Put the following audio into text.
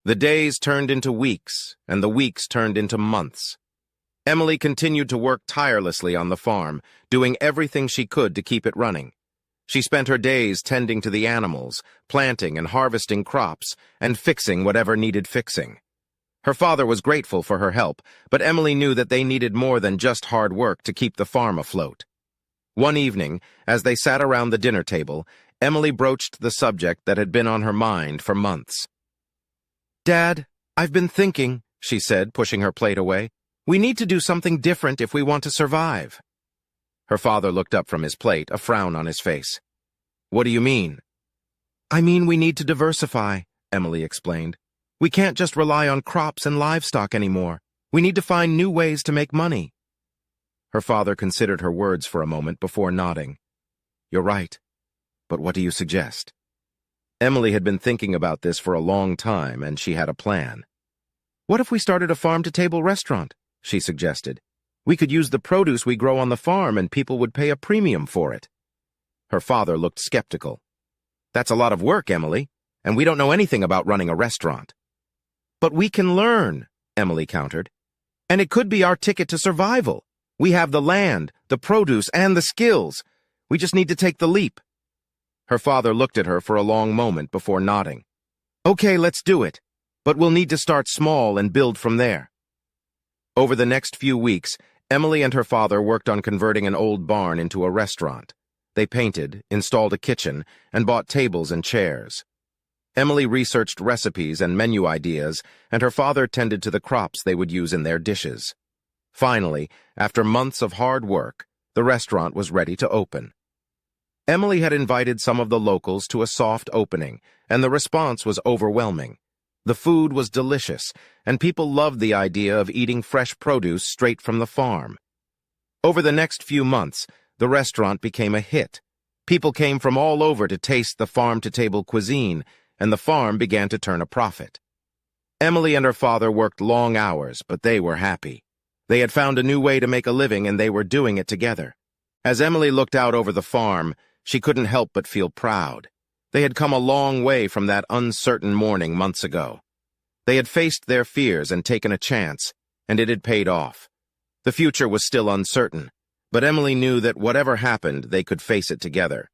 The days turned into weeks, and the weeks turned into months. Emily continued to work tirelessly on the farm, doing everything she could to keep it running. She spent her days tending to the animals, planting and harvesting crops, and fixing whatever needed fixing. Her father was grateful for her help, but Emily knew that they needed more than just hard work to keep the farm afloat. One evening, as they sat around the dinner table, Emily broached the subject that had been on her mind for months. "Dad, I've been thinking," she said, pushing her plate away. "We need to do something different if we want to survive." Her father looked up from his plate, a frown on his face. "What do you mean?" "I mean we need to diversify," Emily explained. "We can't just rely on crops and livestock anymore. We need to find new ways to make money." Her father considered her words for a moment before nodding. "You're right. But what do you suggest?" Emily had been thinking about this for a long time, and she had a plan. "What if we started a farm-to-table restaurant?" she suggested. "We could use the produce we grow on the farm, and people would pay a premium for it." Her father looked skeptical. "That's a lot of work, Emily, and we don't know anything about running a restaurant." "But we can learn," Emily countered. "And it could be our ticket to survival. We have the land, the produce, and the skills. We just need to take the leap." Her father looked at her for a long moment before nodding. "Okay, let's do it. But we'll need to start small and build from there." Over the next few weeks, Emily and her father worked on converting an old barn into a restaurant. They painted, installed a kitchen, and bought tables and chairs. Emily researched recipes and menu ideas, and her father tended to the crops they would use in their dishes. Finally, after months of hard work, the restaurant was ready to open. Emily had invited some of the locals to a soft opening, and the response was overwhelming. The food was delicious, and people loved the idea of eating fresh produce straight from the farm. Over the next few months, the restaurant became a hit. People came from all over to taste the farm-to-table cuisine, and the farm began to turn a profit. Emily and her father worked long hours, but they were happy. They had found a new way to make a living, and they were doing it together. As Emily looked out over the farm, she couldn't help but feel proud. They had come a long way from that uncertain morning months ago. They had faced their fears and taken a chance, and it had paid off. The future was still uncertain, but Emily knew that whatever happened, they could face it together.